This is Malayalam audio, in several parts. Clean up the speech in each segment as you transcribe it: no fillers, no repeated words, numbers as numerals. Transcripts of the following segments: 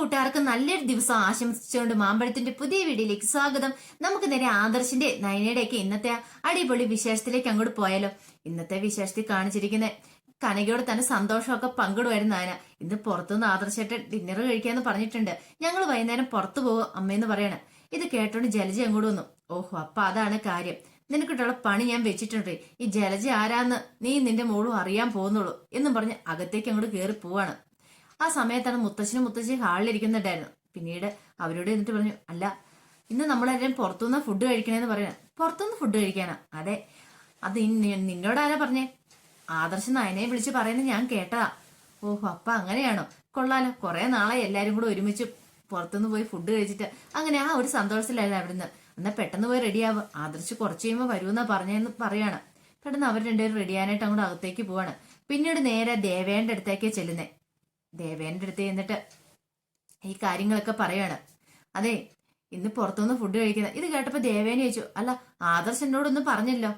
കൂട്ടുകാർക്ക് നല്ലൊരു ദിവസം ആശംസിച്ചുകൊണ്ട് മാമ്പഴത്തിന്റെ പുതിയ വീഡിയോയിലേക്ക് സ്വാഗതം. നമുക്ക് നേരെ ആദർശിന്റെ നയനയുടെ ഒക്കെ ഇന്നത്തെ അടിപൊളി വിശേഷത്തിലേക്ക് അങ്ങോട്ട് പോയാലോ. ഇന്നത്തെ വിശേഷത്തിൽ കാണിച്ചിരിക്കുന്ന കനകയോട് തന്നെ സന്തോഷമൊക്കെ പങ്കിടുമായിരുന്നു നയന. ഇന്ന് പുറത്തുനിന്ന് ആദർശമായിട്ട് ഡിന്നർ കഴിക്കാന്ന് പറഞ്ഞിട്ടുണ്ട്. ഞങ്ങൾ വൈകുന്നേരം പുറത്തു പോകും അമ്മയെന്ന് പറയണ. ഇത് കേട്ടോണ്ട് ജലജ അങ്ങോട്ട് വന്നു. ഓഹോ, അപ്പൊ അതാണ് കാര്യം. നിനക്കിട്ടുള്ള പണി ഞാൻ വെച്ചിട്ടുണ്ട്. ഈ ജലജ ആരാന്ന് നീ നിന്റെ മോളും അറിയാൻ പോകുന്നുള്ളൂ എന്നും പറഞ്ഞ് അകത്തേക്ക് അങ്ങോട്ട് കയറി പോവാണ്. ആ സമയത്താണ് മുത്തശ്ശിയും ഹാളിലിരിക്കുന്നുണ്ടായിരുന്നു. പിന്നീട് അവരോട് എന്നിട്ട് പറഞ്ഞു, അല്ല ഇന്ന് നമ്മളെല്ലാം പുറത്തുനിന്ന് ഫുഡ് കഴിക്കണേന്ന് പറയണ. പുറത്തുനിന്ന് ഫുഡ് കഴിക്കാനാ? അതെ. അത് നിന്നോട് ആരാ പറഞ്ഞേ? ആദർശ് നയനയെ വിളിച്ച് പറയുന്നത് ഞാൻ കേട്ടതാ. ഓഹോ, അപ്പൊ അങ്ങനെയാണോ? കൊള്ളാലോ, കുറെ നാളെ എല്ലാരും കൂടെ ഒരുമിച്ച് പുറത്തുനിന്ന് പോയി ഫുഡ് കഴിച്ചിട്ട്. അങ്ങനെ ആ ഒരു സന്തോഷത്തിലായിരുന്നു അവിടുന്ന്. എന്നാ പെട്ടെന്ന് പോയി റെഡിയാവും, ആദർശ് കുറച്ച് കഴിയുമ്പോൾ വരുമെന്നാ പറഞ്ഞെന്ന് പറയാണ്. പെട്ടെന്ന് അവർ രണ്ടുപേരും റെഡിയാനായിട്ട് അങ്ങോട്ട് അകത്തേക്ക് പോവാണ്. പിന്നീട് നേരെ ദേവേന്റെ അടുത്തേക്ക് ചെല്ലുന്നേ. ദേവേന്റെ അടുത്ത് എന്നിട്ട് ഈ കാര്യങ്ങളൊക്കെ പറയാണ്. അതെ, ഇന്ന് പുറത്തുനിന്ന് ഫുഡ് കഴിക്കുന്നത്. ഇത് കേട്ടപ്പോ ദേവേനെ ചോദിച്ചു, അല്ല ആദർശ് എന്നോടൊന്നും പറഞ്ഞല്ലോ.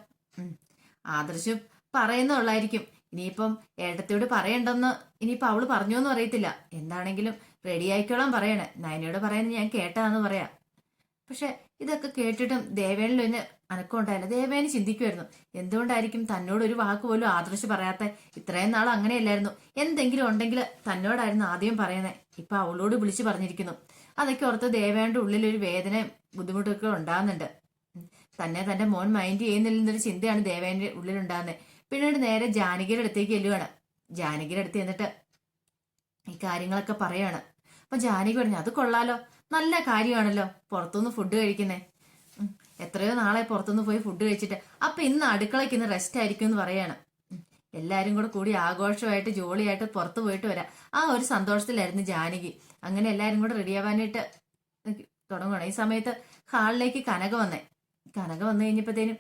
ആദർശ് പറയുന്നുള്ളായിരിക്കും. ഇനിയിപ്പം ഏട്ടത്തിയോട് പറയണ്ടെന്ന് ഇനിയിപ്പൊ അവള് പറഞ്ഞോന്നും അറിയത്തില്ല. എന്താണെങ്കിലും റെഡി ആയിക്കോളാൻ പറയണേ. നയനയോട് പറയുന്നത് ഞാൻ കേട്ടാന്ന് പറയാ. പക്ഷെ ഇതൊക്കെ കേട്ടിട്ടും ദേവേനിൽ ഒന്ന് അനക്കം ഉണ്ടായില്ല. ദേവേനെ ചിന്തിക്കുമായിരുന്നു, എന്തുകൊണ്ടായിരിക്കും തന്നോട് ഒരു വാക്ക് പോലും ആദർശ് പറയാത്ത? ഇത്രയും നാൾ അങ്ങനെയല്ലായിരുന്നു. എന്തെങ്കിലും ഉണ്ടെങ്കിൽ തന്നോടായിരുന്നു ആദ്യം പറയുന്നത്. ഇപ്പൊ അവളോട് വിളിച്ചു പറഞ്ഞിരിക്കുന്നു. അതൊക്കെ ഓർത്ത് ദേവേന്റെ ഉള്ളിൽ ഒരു വേദനയും ബുദ്ധിമുട്ടൊക്കെ ഉണ്ടാകുന്നുണ്ട്. തന്നെ തന്റെ മോൻ മൈൻഡ് ചെയ്യുന്നില്ലെന്നൊരു ചിന്തയാണ് ദേവേന്റെ ഉള്ളിലുണ്ടാകുന്നത്. പിന്നീട് നേരെ ജാനകിയുടെ അടുത്തേക്ക് ചെല്ലുവാണ്. ജാനകിയുടെ അടുത്ത് എന്നിട്ട് ഈ കാര്യങ്ങളൊക്കെ പറയാണ്. അപ്പൊ ജാനകി പറഞ്ഞു, അത് കൊള്ളാലോ, നല്ല കാര്യമാണല്ലോ പുറത്തുനിന്ന് ഫുഡ് കഴിക്കുന്നേ. എത്രയോ നാളെ പുറത്തുനിന്ന് പോയി ഫുഡ് കഴിച്ചിട്ട്. അപ്പൊ ഇന്ന് അടുക്കളയ്ക്ക് ഇന്ന് റെസ്റ്റ് ആയിരിക്കും എന്ന് പറയാണ്. എല്ലാരും കൂടി ആഘോഷമായിട്ട് ജോളിയായിട്ട് പുറത്തു പോയിട്ട് വരാം. ആ ഒരു സന്തോഷത്തിലായിരുന്നു ജാനകി. അങ്ങനെ എല്ലാരും കൂടെ റെഡിയാവാനായിട്ട് തുടങ്ങുകയാണ്. ഈ സമയത്ത് ഹാളിലേക്ക് കനക വന്നേ. കനക വന്നു കഴിഞ്ഞപ്പോഴത്തേനും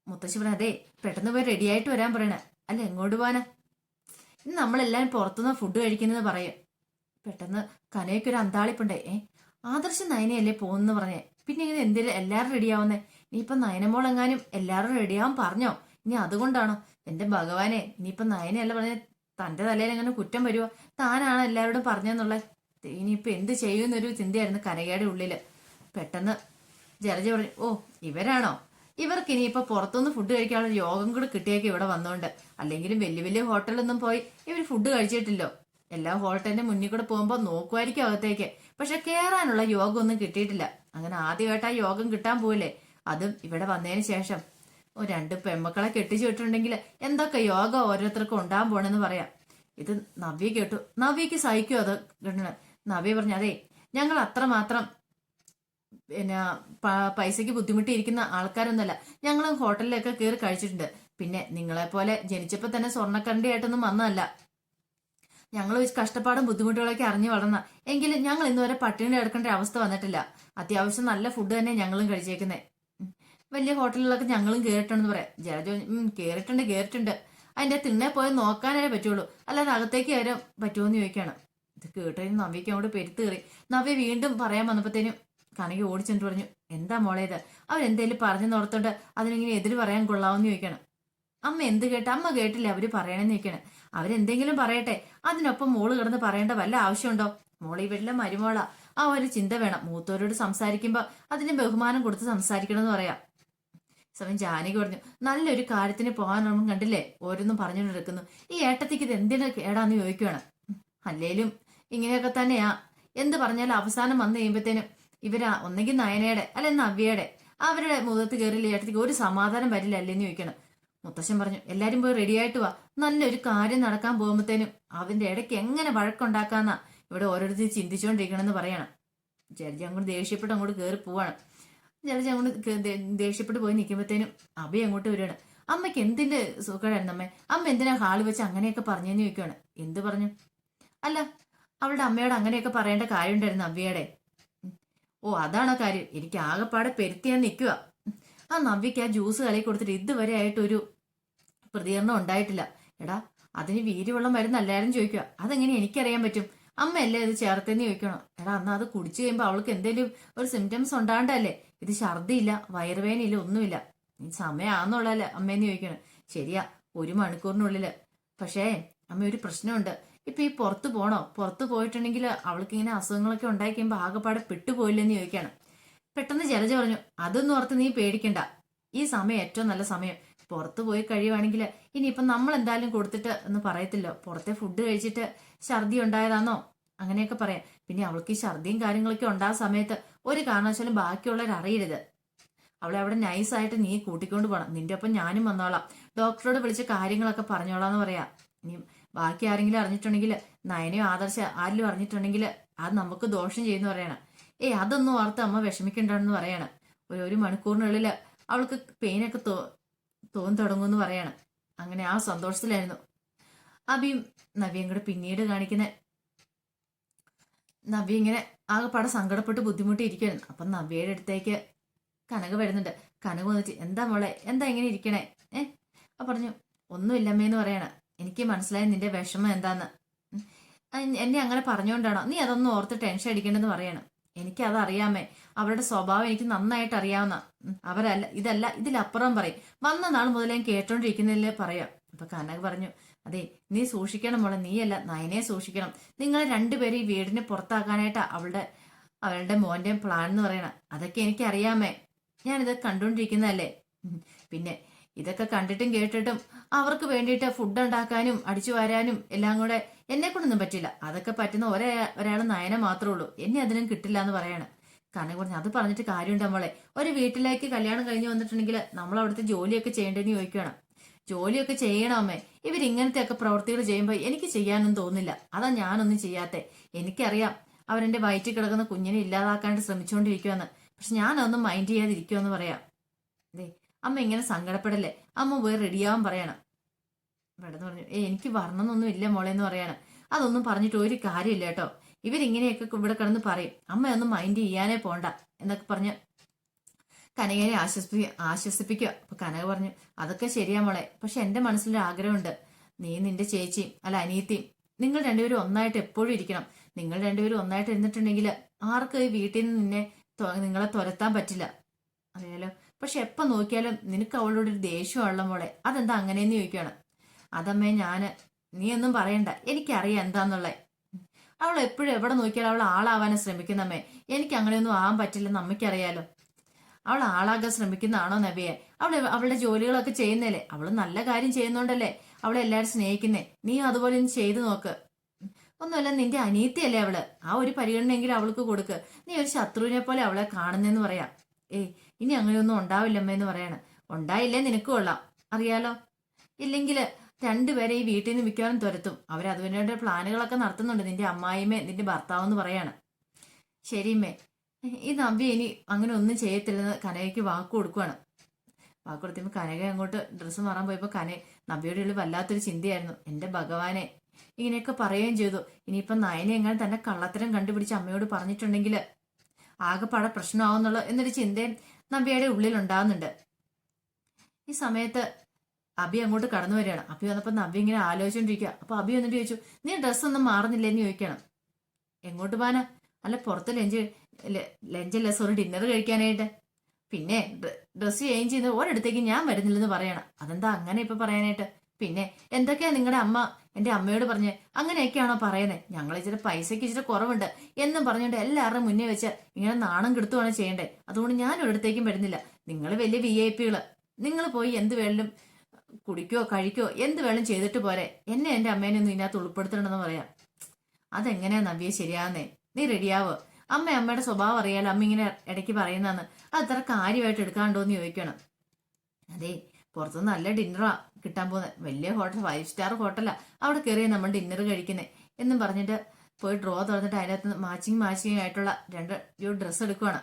മുത്തശ്ശി പറഞ്ഞ, അതെ പെട്ടെന്ന് പോയി റെഡി ആയിട്ട് വരാൻ പറയണേ. അല്ല എങ്ങോട്ട് പോവാനാ? ഇന്ന് നമ്മളെല്ലാരും പുറത്തുനിന്ന് ഫുഡ് കഴിക്കുന്നത് പറയും. പെട്ടെന്ന് കനയ്ക്കൊരു അന്താളിപ്പുണ്ടേ. ആദർശ് നയനയല്ലേ പോകുന്നു പറഞ്ഞേ. പിന്നെ ഇങ്ങനെ എന്തിനാ എല്ലാരും റെഡിയാവുന്നേ? ഇനിയിപ്പൊ നയനമോളെങ്ങാനും എല്ലാവരും റെഡിയാവാൻ പറഞ്ഞോ? ഇനി അതുകൊണ്ടാണോ? എന്റെ ഭഗവാനെ, ഇനിയിപ്പൊ നയനയല്ല പറഞ്ഞ തന്റെ തലയിൽ എങ്ങനെ കുറ്റം വരുവോ? താനാണ് എല്ലാവരോടും പറഞ്ഞെന്നുള്ള ഇനിയിപ്പൊ എന്ത് ചെയ്യുമെന്നൊരു ചിന്തയായിരുന്നു കനകയുടെ ഉള്ളില്. പെട്ടെന്ന് ജലജ പറഞ്ഞു, ഓ ഇവരാണോ? ഇവർക്ക് ഇനിയിപ്പൊ പുറത്തുനിന്ന് ഫുഡ് കഴിക്കാനുള്ള യോഗം കൂടെ കിട്ടിയേക്ക് ഇവിടെ വന്നോണ്ട്. അല്ലെങ്കിലും വലിയ വലിയ ഹോട്ടലൊന്നും പോയി ഇവർ ഫുഡ് കഴിച്ചിട്ടില്ലോ. എല്ലാ ഹോട്ടലിന്റെ മുന്നിൽ കൂടെ പോകുമ്പോ നോക്കുമായിരിക്കും അകത്തേക്ക്. പക്ഷെ കേറാനുള്ള യോഗം ഒന്നും കിട്ടിയിട്ടില്ല. അങ്ങനെ ആദ്യമായിട്ട് ആ യോഗം കിട്ടാൻ പോയില്ലേ, അതും ഇവിടെ വന്നതിന് ശേഷം. രണ്ട് പെമ്മക്കളെ കെട്ടിച്ചു വിട്ടിട്ടുണ്ടെങ്കിൽ എന്തൊക്കെ യോഗം ഓരോരുത്തർക്കും ഉണ്ടാകാൻ പോണെന്ന് പറയാം. ഇത് നവ്യ കേട്ടു. നവ്യക്ക് സഹിക്കും അത് കേട്ടത്. നവ്യ പറഞ്ഞു, അതെ ഞങ്ങൾ അത്രമാത്രം പിന്നെ പൈസക്ക് ബുദ്ധിമുട്ടിയിരിക്കുന്ന ആൾക്കാരൊന്നുമല്ല. ഞങ്ങളും ഹോട്ടലിലൊക്കെ കയറി കഴിച്ചിട്ടുണ്ട്. പിന്നെ നിങ്ങളെ പോലെ ജനിച്ചപ്പോ തന്നെ സ്വർണ്ണക്കരണ്ടിയായിട്ടൊന്നും വന്നതല്ല. ഞങ്ങൾ കഷ്ടപ്പാടും ബുദ്ധിമുട്ടുകളൊക്കെ അറിഞ്ഞു വളർന്ന. എങ്കിലും ഞങ്ങൾ ഇന്നുവരെ പട്ടിണി കിടക്കേണ്ട അവസ്ഥ വന്നിട്ടില്ല. അത്യാവശ്യം നല്ല ഫുഡ് തന്നെ ഞങ്ങളും കഴിച്ചേക്കുന്നേ. വലിയ ഹോട്ടലുകളൊക്കെ ഞങ്ങളും കേറിട്ടുണ്ടെന്ന് പറയാം. ജലജ കേറിട്ടുണ്ട്. അതിന്റെ തിണ്ണെ പോയി നോക്കാനേ പറ്റുള്ളൂ, അല്ലാതെ അകത്തേക്ക് വരാൻ പറ്റുമോന്ന് ചോദിക്കാണ്. ഇത് കേട്ടതിന് നവ്യക്ക് അങ്ങോട്ട് പെരുത്ത് കയറി. നവ്യ വീണ്ടും പറയാൻ വന്നപ്പോഴത്തേനും കനകി ഓടിച്ചെന്ന് പറഞ്ഞു, എന്താ മോളെ ഇത്? അവരെന്തേലും പറഞ്ഞു നോർത്തോണ്ട് അതിനിങ്ങനെ എതിര് പറയാൻ കൊള്ളാവെന്ന് ചോദിക്കണം. അമ്മ എന്ത് കേട്ട? അമ്മ കേട്ടില്ല അവര് പറയണെന്ന് ചോദിക്കണം. അവരെന്തെങ്കിലും പറയട്ടെ, അതിനൊപ്പം മോള് കിടന്ന് പറയേണ്ട വല്ല ആവശ്യമുണ്ടോ? മോളെ ഇവരിലെ മരുമോളാ. ആ ഒരു ചിന്ത വേണം. മൂത്തവരോട് സംസാരിക്കുമ്പോ അതിന് ബഹുമാനം കൊടുത്ത് സംസാരിക്കണം എന്ന് പറയാം. സമയം ജാനകി പറഞ്ഞു, നല്ലൊരു കാര്യത്തിന് പോകാനൊന്നും കണ്ടില്ലേ ഓരോന്നും പറഞ്ഞുകൊണ്ടിരിക്കുന്നു. ഈ ഏട്ടത്തിക്ക് ഇത് എന്തിനാ കേടാന്ന് ചോദിക്കുകയാണ്. അല്ലേലും ഇങ്ങനെയൊക്കെ തന്നെയാ. എന്ത് പറഞ്ഞാലും അവസാനം വന്നു കഴിയുമ്പോഴത്തേനും ഇവരാ ഒന്നെങ്കിൽ നയനയുടെ അല്ലെ നവ്യയുടെ അവരുടെ മുഖത്ത് കയറില്ല ഏട്ടത്തിക്ക് ഒരു സമാധാനം വരില്ല അല്ലേന്ന് ചോദിക്കണം. മുത്തശ്ശൻ പറഞ്ഞു, എല്ലാരും പോയി റെഡി ആയിട്ട് വാ. നല്ലൊരു കാര്യം നടക്കാൻ പോകുമ്പോഴത്തേനും അവന്റെ ഇടയ്ക്ക് എങ്ങനെ വഴക്കുണ്ടാക്കാന്നാ ഇവിടെ ഓരോരുത്തർ ചിന്തിച്ചുകൊണ്ടിരിക്കണമെന്ന് പറയണം. ജലജ അങ്ങോട്ട് ദേഷ്യപ്പെട്ട് അങ്ങോട്ട് കയറി പോവാണ്. ജലജ അങ്ങോട്ട് ദേഷ്യപ്പെട്ട് പോയി നിൽക്കുമ്പോഴത്തേനും അഭയ അങ്ങോട്ട് വരികയാണ്. അമ്മയ്ക്ക് എന്തിന്റെ സുഖമായിരുന്നു അമ്മേ? അമ്മ എന്തിനാ ഹാള് വെച്ച് അങ്ങനെയൊക്കെ പറഞ്ഞെന്ന് ചോദിക്കുകയാണ്. എന്ത് പറഞ്ഞു? അല്ല അവളുടെ അമ്മയോട് അങ്ങനെയൊക്കെ പറയേണ്ട കാര്യം ഉണ്ടായിരുന്നു നവ്യയുടെ. ഓ അതാണോ കാര്യം? എനിക്ക് ആകെപ്പാടെ പെരുത്തിയാൻ നിൽക്കുക. ആ നവ്യക്ക് ആ ജ്യൂസ് കലക്കി കൊടുത്തിട്ട് ഇതുവരെ ആയിട്ട് ഒരു പ്രതികരണം ഉണ്ടായിട്ടില്ല. എടാ അതിന് വീര്യവെള്ളം വരുന്നല്ലാരും ചോദിക്കുക. അതെങ്ങനെ എനിക്കറിയാൻ പറ്റും? അമ്മയല്ലേ ഇത് ചേർത്തെന്ന് ചോദിക്കണം. എടാ അന്ന് അത് കുടിച്ചു കഴിയുമ്പോൾ അവൾക്ക് എന്തെങ്കിലും ഒരു സിംറ്റംസ് ഉണ്ടാണ്ടല്ലേ? ഇത് ഛർദിയില്ല, വയറുവേനയില്ല, ഒന്നുമില്ല. നീ സമയമാണെന്നുള്ളല്ലേ അമ്മയെന്ന് ചോദിക്കണം. ശരിയാ, 1 മണിക്കൂറിനുള്ളില്. പക്ഷേ അമ്മ ഒരു പ്രശ്നമുണ്ട്. ഇപ്പൊ ഈ പുറത്ത് പോണോ? പുറത്ത് പോയിട്ടുണ്ടെങ്കിൽ അവൾക്ക് ഇങ്ങനെ അസുഖങ്ങളൊക്കെ ഉണ്ടായി കഴിയുമ്പോൾ ആകെപ്പാടെ പെട്ടുപോയില്ലെന്ന് ചോദിക്കാണ്. പെട്ടെന്ന് ജലജ പറഞ്ഞു, അതൊന്നും ഓർത്ത് നീ പേടിക്കണ്ട, ഈ സമയം ഏറ്റവും നല്ല സമയം. പുറത്ത് പോയി കഴിയുവാണെങ്കിൽ ഇനിയിപ്പം നമ്മൾ എന്തായാലും കൊടുത്തിട്ട് എന്ന് പറയത്തില്ലോ, പുറത്തെ ഫുഡ് കഴിച്ചിട്ട് ഛർദി ഉണ്ടായതാണോ അങ്ങനെയൊക്കെ പറയാം. പിന്നെ അവൾക്ക് ഈ ഛർദിയും കാര്യങ്ങളൊക്കെ ഉണ്ടാകുന്ന സമയത്ത് ഒരു കാരണവശാലും ബാക്കിയുള്ളവർ അറിയരുത്. അവളെ അവിടെ നൈസായിട്ട് നീ കൂട്ടിക്കൊണ്ട് പോകണം, നിന്റെ ഒപ്പം ഞാനും വന്നോളാം, ഡോക്ടറോട് വിളിച്ച് കാര്യങ്ങളൊക്കെ പറഞ്ഞോളാന്ന് പറയാ. ഇനി ബാക്കി ആരെങ്കിലും അറിഞ്ഞിട്ടുണ്ടെങ്കിൽ, നയനയോ ആദർശ ആരിലും അറിഞ്ഞിട്ടുണ്ടെങ്കിൽ അത് നമുക്ക് ദോഷം ചെയ്യുന്നു പറയണം. അതൊന്നും ഓർത്ത് അമ്മ വിഷമിക്കണ്ടെന്ന് പറയാണ്. ഒരു മണിക്കൂറിനുള്ളിൽ അവൾക്ക് പെയിനൊക്കെ തോന്നി തുടങ്ങുമെന്ന് പറയാണ്. അങ്ങനെ ആ സന്തോഷത്തിലായിരുന്നു അബിയും നവ്യയും കൂടെ. പിന്നീട് കാണിക്കുന്ന നവ്യ ഇങ്ങനെ ആകെപ്പാടെ സങ്കടപ്പെട്ട് ബുദ്ധിമുട്ടി ഇരിക്കുകയായിരുന്നു. അപ്പം നവ്യയുടെ അടുത്തേക്ക് കനക വരുന്നുണ്ട്. കനക വന്നിട്ട്, എന്താ മോളെ, എന്താ ഇങ്ങനെ ഇരിക്കണേ? അപ്പൊ പറഞ്ഞു, ഒന്നുമില്ലമ്മേന്ന് പറയണം. എനിക്ക് മനസ്സിലായി നിന്റെ വിഷമം എന്താന്ന്. എന്നെ അങ്ങനെ പറഞ്ഞുകൊണ്ടാണോ? നീ അതൊന്നും ഓർത്ത് ടെൻഷൻ അടിക്കേണ്ടെന്ന് പറയണം. എനിക്കത് അറിയാമേ, അവരുടെ സ്വഭാവം എനിക്ക് നന്നായിട്ട് അറിയാവുന്ന. അവരല്ല ഇതല്ല ഇതിലപ്പുറം പറയും. വന്ന നാൾ മുതൽ ഞാൻ കേട്ടോണ്ടിരിക്കുന്നില്ലേ പറയാം. അപ്പൊ കനക പറഞ്ഞു, അതെ നീ സൂക്ഷിക്കണം മോളെ, നീയല്ല നയനെ സൂക്ഷിക്കണം. നിങ്ങൾ രണ്ടുപേരും ഈ വീടിനെ പുറത്താക്കാനായിട്ടാ അവളുടെ മോന്റെ പ്ലാൻ എന്ന് പറയണം. അതൊക്കെ എനിക്ക് അറിയാമേ, ഞാനിത് കണ്ടുകൊണ്ടിരിക്കുന്നതല്ലേ. പിന്നെ ഇതൊക്കെ കണ്ടിട്ടും കേട്ടിട്ടും അവർക്ക് വേണ്ടിയിട്ട് ഫുഡ് ഉണ്ടാക്കാനും അടിച്ചു വാരാനും എല്ലാം കൂടെ എന്നെ കൊണ്ടൊന്നും പറ്റില്ല. അതൊക്കെ പറ്റുന്ന ഒരാൾ നയന മാത്രമേ ഉള്ളൂ, എന്നെ അതിനും കിട്ടില്ല എന്ന് പറയാണ്. കനക പറഞ്ഞു, അത് പറഞ്ഞിട്ട് കാര്യമുണ്ട് നമ്മളെ, ഒരു വീട്ടിലേക്ക് കല്യാണം കഴിഞ്ഞ് വന്നിട്ടുണ്ടെങ്കിൽ നമ്മൾ അവിടുത്തെ ജോലിയൊക്കെ ചെയ്യേണ്ടതെന്ന് ചോദിക്കണം. ജോലിയൊക്കെ ചെയ്യണമേ, ഇവരിങ്ങനത്തെ ഒക്കെ പ്രവൃത്തികൾ ചെയ്യുമ്പോൾ എനിക്ക് ചെയ്യാനൊന്നും തോന്നില്ല. അതാ ഞാനൊന്നും ചെയ്യാത്തെ. എനിക്കറിയാം അവരെന്റെ വയറ്റിൽ കിടക്കുന്ന കുഞ്ഞിനെ ഇല്ലാതാക്കാനായിട്ട് ശ്രമിച്ചുകൊണ്ടിരിക്കുമെന്ന്. പക്ഷെ ഞാനൊന്നും മൈൻഡ് ചെയ്യാതിരിക്കുമെന്ന് പറയാം. അതെ അമ്മ ഇങ്ങനെ സങ്കടപ്പെടല്ലേ, അമ്മ പോയി റെഡിയാവാൻ പറയണം. പെട്ടെന്ന് പറഞ്ഞു, എനിക്ക് വരണമെന്നൊന്നും ഇല്ല മോളെ എന്ന് പറയാണ്. അതൊന്നും പറഞ്ഞിട്ട് ഒരു കാര്യമില്ല കേട്ടോ, ഇവരിങ്ങനെയൊക്കെ ഇവിടെ കിടന്ന് പറയും, അമ്മയൊന്നും മൈൻഡ് ചെയ്യാനേ പോണ്ട എന്നൊക്കെ പറഞ്ഞ് കനകനെ ആശ്വസിപ്പിക്കുക. അപ്പൊ കനക പറഞ്ഞു, അതൊക്കെ ശരിയാ മോളെ, പക്ഷെ എന്റെ മനസ്സിലൊരു ആഗ്രഹമുണ്ട്. നീ നിന്റെ ചേച്ചിയും അനിയത്തിയും നിങ്ങൾ രണ്ടുപേരും ഒന്നായിട്ട് എപ്പോഴും ഇരിക്കണം. നിങ്ങൾ രണ്ടുപേരും ഒന്നായിട്ട് ഇരുന്നിട്ടുണ്ടെങ്കിൽ ആർക്ക് ഈ വീട്ടിൽ നിന്ന് നിങ്ങളെ തുരത്താൻ പറ്റില്ല, അറിയാലോ. പക്ഷെ എപ്പം നോക്കിയാലും നിനക്ക് അവളോട് ഒരു ദേഷ്യമുള്ള മോളെ, അതെന്താ അങ്ങനെയെന്ന് ചോദിക്കുകയാണ്. അതമ്മേ നീ ഒന്നും പറയണ്ട, എനിക്കറിയാം എന്താന്നുള്ളേ. അവൾ എപ്പോഴും എവിടെ നോക്കിയാലും അവൾ ആളാവാനും ശ്രമിക്കുന്നമ്മേ, എനിക്ക് അങ്ങനെയൊന്നും ആവാൻ പറ്റില്ലെന്ന് അമ്മയ്ക്കറിയാലോ. അവൾ ആളാകാൻ ശ്രമിക്കുന്നതാണോ നബിയെ? അവളുടെ ജോലികളൊക്കെ ചെയ്യുന്നല്ലേ, അവള് നല്ല കാര്യം ചെയ്യുന്നോണ്ടല്ലേ അവളെ എല്ലാവരും സ്നേഹിക്കുന്നേ. നീ അതുപോലെ ഒന്ന് ചെയ്തു നോക്ക്. ഒന്നുമല്ല, നിന്റെ അനിയത്തിയല്ലേ അവള്, ആ ഒരു പരിഗണനെങ്കിലും അവൾക്ക് കൊടുക്ക്. നീ ഒരു ശത്രുവിനെ പോലെ അവളെ കാണുന്നെന്ന് പറയാം. ഇനി അങ്ങനെയൊന്നും ഉണ്ടാവില്ലമ്മേന്ന് പറയാണ്. ഉണ്ടായില്ലേ നിനക്ക് കൊള്ളാം, അറിയാലോ. ഇല്ലെങ്കിൽ രണ്ടുപേരെ ഈ വീട്ടിൽ നിന്ന് മിക്കവാറും തുരത്തും. അവരതുവേണ്ട പ്ലാനുകളൊക്കെ നടത്തുന്നുണ്ട്, നിന്റെ അമ്മായിമ്മേ നിന്റെ ഭർത്താവെന്ന് പറയാണ്. ശരിയമ്മേ, ഈ നവ്യ ഇനി അങ്ങനെ ഒന്നും ചെയ്യത്തില്ലെന്ന് കനകയ്ക്ക് വാക്ക് കൊടുക്കുവാണ്. വാക്ക് കൊടുത്തപ്പോൾ കനക അങ്ങോട്ട് ഡ്രസ്സ് മാറാൻ പോയപ്പോൾ നവ്യയുടെ ഉള്ളിൽ വല്ലാത്തൊരു ചിന്തയായിരുന്നു. എന്റെ ഭഗവാനെ, ഇങ്ങനെയൊക്കെ പറയുകയും ചെയ്തു. ഇനിയിപ്പം നയനെ എങ്ങനെ തന്നെ കള്ളത്തരം കണ്ടുപിടിച്ച് അമ്മയോട് പറഞ്ഞിട്ടുണ്ടെങ്കിൽ ആകെപ്പാടെ പ്രശ്നമാവുന്നുള്ള എന്നൊരു ചിന്തയും നവ്യയുടെ ഉള്ളിൽ ഉണ്ടാകുന്നുണ്ട്. ഈ സമയത്ത് അബി അങ്ങോട്ട് കടന്നു വരികയാണ്. അബി വന്നപ്പോൾ നവ്യ ഇങ്ങനെ ആലോചിച്ചോണ്ടിരിക്കുക. അപ്പൊ അബി വന്നിട്ട് ചോദിച്ചു, നീ ഡ്രസ്സൊന്നും മാറുന്നില്ലെന്ന് ചോദിക്കണം. എങ്ങോട്ട് പോകാനാ? അല്ല പുറത്ത് ലഞ്ചല്ല സോറി ഡിന്നർ കഴിക്കാനായിട്ട്. പിന്നെ ഡ്രസ്സ് ചേഞ്ച് ചെയ്ത് ഒരിടത്തേക്ക് ഞാൻ വരുന്നില്ലെന്ന് പറയണം. അതെന്താ അങ്ങനെ ഇപ്പൊ പറയാനായിട്ട്? പിന്നെ എന്തൊക്കെയാ നിങ്ങളുടെ അമ്മ എന്റെ അമ്മയോട് പറഞ്ഞ് അങ്ങനെയൊക്കെയാണോ പറയുന്നത്? ഞങ്ങൾ ഇച്ചിരി പൈസക്ക് ഇച്ചിരി കുറവുണ്ട് എന്നും പറഞ്ഞുകൊണ്ട് എല്ലാവരുടെയും മുന്നേ വെച്ച് ഇങ്ങനെ നാണം കെടുത്തുവാണ് ചെയ്യേണ്ടത്. അതുകൊണ്ട് ഞാൻ ഒരിടത്തേക്കും വരുന്നില്ല. നിങ്ങൾ വലിയ VIP-കള്, നിങ്ങൾ പോയി എന്ത് വേണം കുടിക്കോ കഴിക്കോ എന്ത് വേണം ചെയ്തിട്ട് പോരെ, എന്നെ എന്റെ അമ്മേനെ ഒന്നും ഇതിനകത്ത് ഉൾപ്പെടുത്തണമെന്ന് പറയാം. അതെങ്ങനെയാ നവ്യ ശരിയാന്നേ? നീ റെഡിയാവോ? അമ്മയുടെ സ്വഭാവം അറിയാലോ, അമ്മ ഇങ്ങനെ ഇടയ്ക്ക് പറയുന്നതെന്ന്. അത് അത്ര കാര്യമായിട്ട് എടുക്കാണ്ടോന്ന് ചോദിക്കണം. അതെ, പുറത്തുനിന്ന് നല്ല ഡിന്നറാ കിട്ടാൻ പോകുന്നത്, വലിയ ഹോട്ടൽ 5 സ്റ്റാർ ഹോട്ടലാ, അവിടെ കയറിയാൽ നമ്മൾ ഡിന്നർ കഴിക്കുന്നത് എന്നും പറഞ്ഞിട്ട് പോയി ഡ്രോ തുറന്നിട്ട് അതിനകത്ത് മാച്ചിങ് ആയിട്ടുള്ള 2 ഡ്രസ്സ് എടുക്കുവാണ്.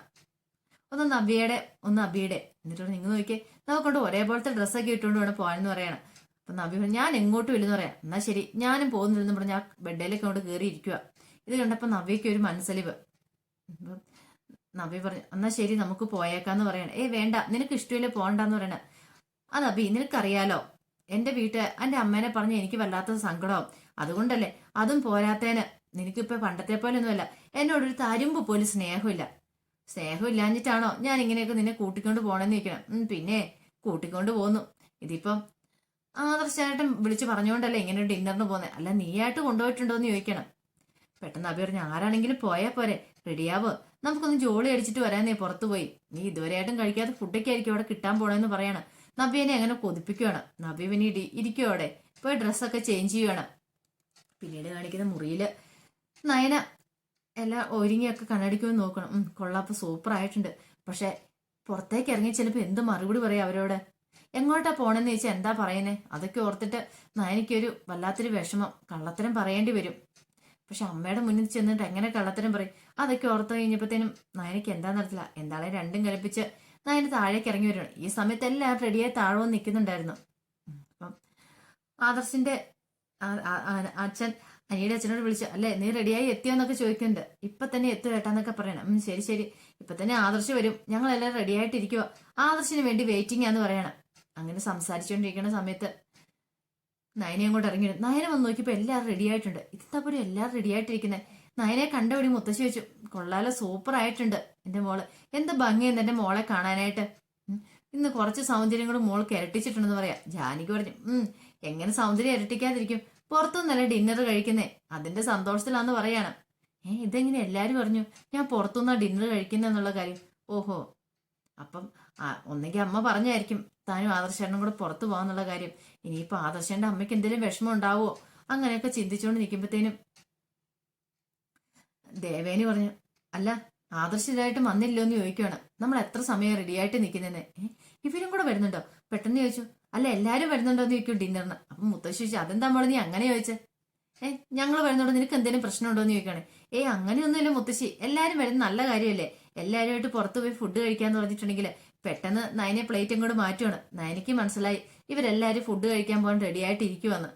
ഒന്ന് നവ്യയുടെ ഒന്ന് അബിയുടെ. എന്നിട്ട് നിങ്ങൾ നോക്കിയേ, നമുക്കൊണ്ട് ഒരേപോലത്തെ ഡ്രസ്സൊക്കെ ഇട്ടുകൊണ്ട് വേണം പോകാനെന്ന് പറയണം. അപ്പൊ നവ്യ ഞാൻ എങ്ങോട്ടും ഇല്ലെന്ന് പറയാം. എന്നാ ശരി ഞാനും പോകുന്നില്ലെന്ന് പറഞ്ഞ് ആ ബെഡിലേക്ക് അങ്ങോട്ട് കയറി ഇരിക്കുക. ഇത് കണ്ടപ്പോ നവ്യക്ക് ഒരു മനസ്സലിവ്. നവ്യ പറഞ്ഞു, എന്നാ ശരി നമുക്ക് പോയേക്കാന്ന് പറയണേ. വേണ്ട, നിനക്ക് ഇഷ്ടമില്ലേ പോകണ്ടെന്ന് പറയണേ. അത് അബി നിനക്കറിയാലോ, എന്റെ അമ്മേനെ പറഞ്ഞ് എനിക്ക് വല്ലാത്ത സങ്കടമാവും. അതുകൊണ്ടല്ലേ, അതും പോരാത്തേന് നിനക്കിപ്പോ പണ്ടത്തെ പോലെ ഒന്നുമല്ല, എന്നോടൊരു തരുമ്പ് പോലും സ്നേഹമില്ല. സ്നേഹമില്ലാഞ്ഞിട്ടാണോ ഞാൻ ഇങ്ങനെയൊക്കെ നിന്നെ കൂട്ടിക്കൊണ്ട് പോണെന്ന് ചോദിക്കണം. പിന്നെ കൂട്ടിക്കൊണ്ട് പോന്നു. ഇതിപ്പം ആദർശേട്ടൻ വിളിച്ച് പറഞ്ഞുകൊണ്ടല്ലേ ഇങ്ങനെ ഡിന്നറിന് പോകുന്നത്, അല്ല നീയായിട്ട് കൊണ്ടുപോയിട്ടുണ്ടോ എന്ന് ചോദിക്കണം. പെട്ടെന്ന് അഭി പറഞ്ഞു ആരാണെങ്കിലും പോയാൽ പോരെ, റെഡിയാവോ, നമുക്കൊന്ന് ജോളി അടിച്ചിട്ട് വരാന്നേ, പുറത്തു പോയി, നീ ഇതുവരെയായിട്ടും കഴിക്കാത്ത ഫുഡൊക്കെ ആയിരിക്കും അവിടെ കിട്ടാൻ പോണെന്ന് പറയാണ്. നവ്യനെ അങ്ങനെ കൊതിപ്പിക്കുകയാണ്. നവ്യ പിന്നെ ഇരിക്കും അവിടെ പോയി ഡ്രസ്സൊക്കെ ചേഞ്ച് ചെയ്യുകയാണ്. പിന്നീട് കാണിക്കുന്ന മുറിയില് നയന എല്ലാം ഒരുങ്ങിയൊക്കെ കണ്ണടിക്കുമെന്ന് നോക്കണം. കൊള്ളാപ്പ് സൂപ്പർ ആയിട്ടുണ്ട്. പക്ഷെ പുറത്തേക്ക് ഇറങ്ങി ചിലപ്പോൾ എന്ത് മറുപടി പറയാം അവരോട്, എങ്ങോട്ടാ പോണെന്ന് ചോദിച്ചാൽ എന്താ പറയുന്നേ, അതൊക്കെ ഓർത്തിട്ട് നയനിക്കൊരു വല്ലാത്തൊരു വിഷമം, കള്ളത്തരം പറയേണ്ടി വരും. പക്ഷെ അമ്മയുടെ മുന്നിൽ ചെന്നിട്ട് എങ്ങനെ കള്ളത്തരം പറയും, അതൊക്കെ ഓർത്ത് കഴിഞ്ഞപ്പോഴത്തേനും നയനയ്ക്ക് എന്താ നടത്തില്ല. എന്തായാലും രണ്ടും കൽപ്പിച്ച് നയന് താഴേക്ക് ഇറങ്ങി വരുവാണ്. ഈ സമയത്ത് എല്ലാവരും റെഡിയായി താഴെ നിൽക്കുന്നുണ്ടായിരുന്നു. അപ്പം ആദർശിന്റെ അച്ഛൻ അനിയുടെ അച്ഛനോട് വിളിച്ചു, അല്ലേ നീ റെഡിയായി എത്തിയോന്നൊക്കെ ചോദിക്കുന്നുണ്ട്. ഇപ്പൊ തന്നെ എത്തു കേട്ടാന്നൊക്കെ പറയണം. ശരി ശരി, ഇപ്പൊ തന്നെ ആദർശ് വരും, ഞങ്ങളെല്ലാം റെഡി ആയിട്ടിരിക്കുക, ആദർശിന് വേണ്ടി വെയിറ്റിംഗ് ആന്ന് പറയണം. അങ്ങനെ സംസാരിച്ചുകൊണ്ടിരിക്കുന്ന സമയത്ത് നയനെ അങ്ങോട്ട് ഇറങ്ങി. നയനെ വന്ന് നോക്കിയപ്പോ എല്ലാവരും റെഡി ആയിട്ടുണ്ട്. ഇതെന്താ പോലും എല്ലാവരും റെഡി ആയിട്ടിരിക്കുന്നത്. നയനെ കണ്ടപടി മുത്തശ്ശി വെച്ചു, കൊള്ളാലോ സൂപ്പർ ആയിട്ടുണ്ട് എന്റെ മോള്, എന്ത് ഭംഗിയെന്ന് എന്റെ മോളെ കാണാനായിട്ട്, ഇന്ന് കുറച്ച് സൗന്ദര്യം കൂടെ മോൾക്ക് ഇരട്ടിച്ചിട്ടുണ്ടെന്ന് പറയാം. ജാനിക്ക് പറഞ്ഞു എങ്ങനെ സൗന്ദര്യം ഇരട്ടിക്കാതിരിക്കും, പുറത്തുനിന്നല്ല ഡിന്നർ കഴിക്കുന്നേ, അതിന്റെ സന്തോഷത്തിലാന്ന് പറയാണ്. ഇതെങ്ങനെ എല്ലാരും പറഞ്ഞു ഞാൻ പുറത്തുനിന്നാ ഡിന്നർ കഴിക്കുന്നെന്നുള്ള കാര്യം. ഓഹോ, അപ്പം ഒന്നെങ്കിൽ അമ്മ പറഞ്ഞായിരിക്കും താനും ആദർശേട്ടനും കൂടെ പുറത്തു പോകാന്നുള്ള കാര്യം. ഇനിയിപ്പോ ആദർശേന്റെ അമ്മയ്ക്ക് എന്തെങ്കിലും വിഷമം ഉണ്ടാവുമോ, അങ്ങനെയൊക്കെ ചിന്തിച്ചുകൊണ്ട് നിൽക്കുമ്പോഴത്തേനും ദേവേനി പറഞ്ഞു, അല്ല ആദർശിതായിട്ട് വന്നില്ലോ എന്ന് ചോദിക്കുകയാണ്. നമ്മൾ എത്ര സമയം റെഡി ആയിട്ട് നിൽക്കുന്നതെന്ന്. ഇവരും കൂടെ വരുന്നുണ്ടോ പെട്ടെന്ന് ചോദിച്ചു. അല്ല എല്ലാരും വരുന്നുണ്ടോ എന്ന് ചോദിക്കും ഡിന്നറിന്. അപ്പൊ മുത്തശ്ശി ചോദിച്ചു, അതെന്താ മോളെ നീ അങ്ങനെ ചോദിച്ചേ, ഞങ്ങൾ വരുന്നുണ്ടോ, നിനക്ക് എന്തെങ്കിലും പ്രശ്നമുണ്ടോ എന്ന് ചോദിക്കുകയാണ്. അങ്ങനെയൊന്നുമില്ല മുത്തശ്ശി, എല്ലാരും വരുന്ന നല്ല കാര്യമല്ലേ, എല്ലാവരുമായിട്ട് പുറത്തു പോയി ഫുഡ് കഴിക്കാന്ന് പറഞ്ഞിട്ടുണ്ടെങ്കിൽ പെട്ടെന്ന് നയനെ പ്ലേറ്റും കൂടെ മാറ്റുവാണ്. നയനയ്ക്ക് മനസ്സിലായി ഇവരെല്ലാരും ഫുഡ് കഴിക്കാൻ പോകാൻ റെഡി ആയിട്ട് ഇരിക്കുവന്ന്.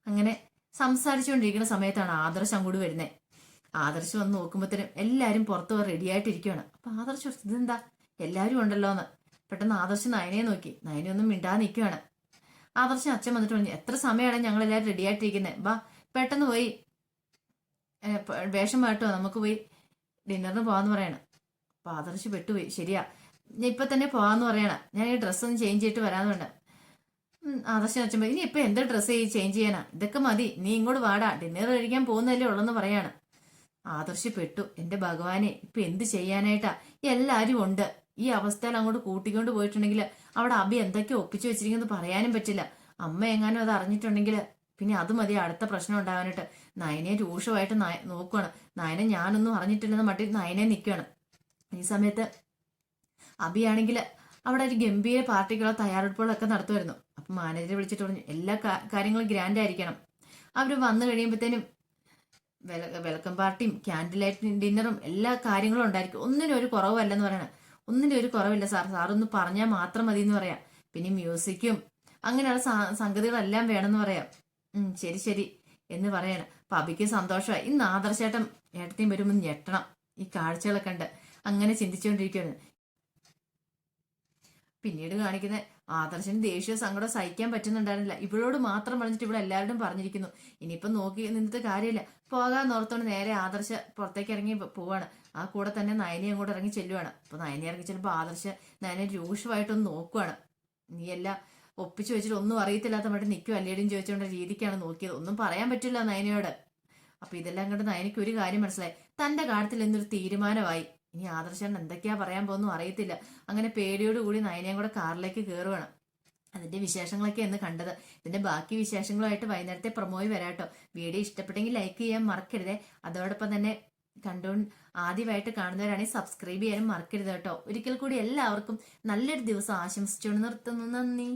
അങ്ങനെ സംസാരിച്ചുകൊണ്ടിരിക്കുന്ന സമയത്താണ് ആദർശ് അങ്ങോട്ട് വരുന്നത്. ആദർശ് വന്ന് നോക്കുമ്പോഴത്തേനും എല്ലാരും പുറത്തു പോകാൻ റെഡി ആയിട്ടിരിക്കുവാണ്. അപ്പൊ ആദർശ് ഇതെന്താ എല്ലാരും ഉണ്ടല്ലോ എന്ന്. പെട്ടെന്ന് ആദർശ് നയനെ നോക്കി, നയനെ ഒന്നും മിണ്ടാതെ നിൽക്കുവാണ്. ആദർശ് അച്ഛൻ വന്നിട്ട് പറഞ്ഞു, എത്ര സമയമാണ് ഞങ്ങൾ എല്ലാവരും റെഡി ആയിട്ടിരിക്കുന്നത്, ബാ പെട്ടെന്ന് പോയി വേഷം മാറ്റുമോ, നമുക്ക് പോയി ഡിന്നറിന് പോവാന്ന് പറയണം. അപ്പൊ ആദർശ് പെട്ടുപോയി. ശരിയാ, ഇപ്പൊ തന്നെ പോവാന്ന് പറയണം, ഞാൻ ഈ ഡ്രസ്സൊന്നും ചേഞ്ച് ചെയ്തിട്ട് വരാന്ന് വേണ്ട. ആദർശ് അച്ഛൻ ഇനി ഇപ്പൊ എന്ത് ഡ്രസ്സ് ചേഞ്ച് ചെയ്യാനാ, ഇതൊക്കെ മതി, നീ ഇങ്ങോട്ട് വാടാ, ഡിന്നർ കഴിക്കാൻ പോകുന്നതല്ലേ ഉള്ളെന്ന് പറയാണ്. ആദർശ് പെട്ടു. എന്റെ ഭഗവാനെ, ഇപ്പൊ എന്ത് ചെയ്യാനായിട്ടാ, എല്ലാരും ഉണ്ട്, ഈ അവസ്ഥയിൽ അങ്ങോട്ട് കൂട്ടിക്കൊണ്ട് പോയിട്ടുണ്ടെങ്കിൽ അവിടെ അബി എന്തൊക്കെ ഒപ്പിച്ചു വെച്ചിരിക്കുന്നത് പറയാനും പറ്റില്ല. അമ്മ എങ്ങാനും അത് അറിഞ്ഞിട്ടുണ്ടെങ്കിൽ പിന്നെ അത് മതി അടുത്ത പ്രശ്നം ഉണ്ടാവാനായിട്ട്. നയനെ രൂക്ഷമായിട്ട് നോക്കുവാണ്. നയനെ ഞാനൊന്നും അറിഞ്ഞിട്ടില്ലെന്ന് മട്ടി നയനെ നിൽക്കുകയാണ്. ഈ സമയത്ത് അബിയാണെങ്കിൽ അവിടെ ഒരു ഗംഭീര പാർട്ടിക്കുള്ള തയ്യാറെടുപ്പുകളൊക്കെ നടത്തുമായിരുന്നു. അപ്പൊ മാനേജറെ വിളിച്ചിട്ട് പറഞ്ഞു, എല്ലാ കാര്യങ്ങളും ഗ്രാൻഡ് ആയിരിക്കണം. അവര് വന്നു കഴിയുമ്പോഴത്തേനും വെൽക്കം പാർട്ടിയും ക്യാൻഡിൽ ലൈറ്റ് ഡിന്നറും എല്ലാ കാര്യങ്ങളും ഉണ്ടായിരിക്കും, ഒന്നിനും ഒരു കുറവല്ലെന്ന് പറയണം. ഒന്നിനും ഒരു കുറവില്ല സാർ, സാറൊന്ന് പറഞ്ഞാൽ മാത്രം മതി എന്ന് പറയാം. പിന്നെ മ്യൂസിക്കും അങ്ങനെയുള്ള സംഗതികളെല്ലാം വേണമെന്ന് പറയാം. ശരി ശരി എന്ന് പറയണം. അപ്പൊ അബിക്ക് സന്തോഷമായി. ഇന്ന് ആദർശേട്ടൻ ഏട്ടത്തെയും വരുമ്പോൾ ഞെട്ടണം ഈ കാഴ്ചകളൊക്കെ ഉണ്ട്, അങ്ങനെ ചിന്തിച്ചുകൊണ്ടിരിക്കുകയാണ്. പിന്നീട് കാണിക്കുന്ന ആദർശന് ദേഷ്യ സങ്കടം സഹിക്കാൻ പറ്റുന്നുണ്ടായിരുന്നില്ല. ഇവളോട് മാത്രം പറഞ്ഞിട്ട് ഇവിടെ എല്ലാവരോടും പറഞ്ഞിരിക്കുന്നു. ഇനിയിപ്പം നോക്കി നിന്നിട്ട് കാര്യമില്ല, പോകാൻ ഓർത്തോണ്ട് നേരെ ആദർശ പുറത്തേക്ക് ഇറങ്ങി പോവാണ്. ആ കൂടെ തന്നെ നയനി അങ്ങോട്ട് ഇറങ്ങി ചെല്ലുവാണ്. അപ്പൊ നയനി ഇറങ്ങി ചെല്ലുമ്പോൾ ആദർശ നയനെ രൂക്ഷമായിട്ടൊന്ന് നോക്കുവാണ്. നീ എല്ലാം ഒപ്പിച്ചു വെച്ചിട്ട് ഒന്നും അറിയത്തില്ലാത്ത മറ്റും നിൽക്കും അല്ലേടും ചോദിച്ചുകൊണ്ട് രീതിക്കാണ് നോക്കിയത്. ഒന്നും പറയാൻ പറ്റില്ല നയനയോട്. അപ്പൊ ഇതെല്ലാം കണ്ട് നയനിക്ക് ഒരു കാര്യം മനസ്സിലായി, തന്റെ കാര്യത്തിൽ എന്നൊരു തീരുമാനമായി. ഇനി ആദർശൻ എന്തൊക്കെയാ പറയാൻ പോകുന്നു അറിയത്തില്ല. അങ്ങനെ പേടിയോടുകൂടി നയനയും കൂടെ കാറിലേക്ക് കയറുവാണ്. അതിന്റെ വിശേഷങ്ങളൊക്കെ എന്ന് കണ്ടത്. ഇതിന്റെ ബാക്കി വിശേഷങ്ങളുമായിട്ട് വൈകുന്നേരത്തെ പ്രൊമോയിൽ വരാട്ടോ. വീഡിയോ ഇഷ്ടപ്പെട്ടെങ്കിൽ ലൈക്ക് ചെയ്യാൻ മറക്കരുതേ. അതോടൊപ്പം തന്നെ ആദ്യമായിട്ട് കാണുന്നവരാണെങ്കിൽ സബ്സ്ക്രൈബ് ചെയ്യാനും മറക്കരുത് കേട്ടോ. ഒരിക്കൽ കൂടി എല്ലാവർക്കും നല്ലൊരു ദിവസം ആശംസിച്ചുകൊണ്ട് നിർത്തുന്നു. നന്ദി.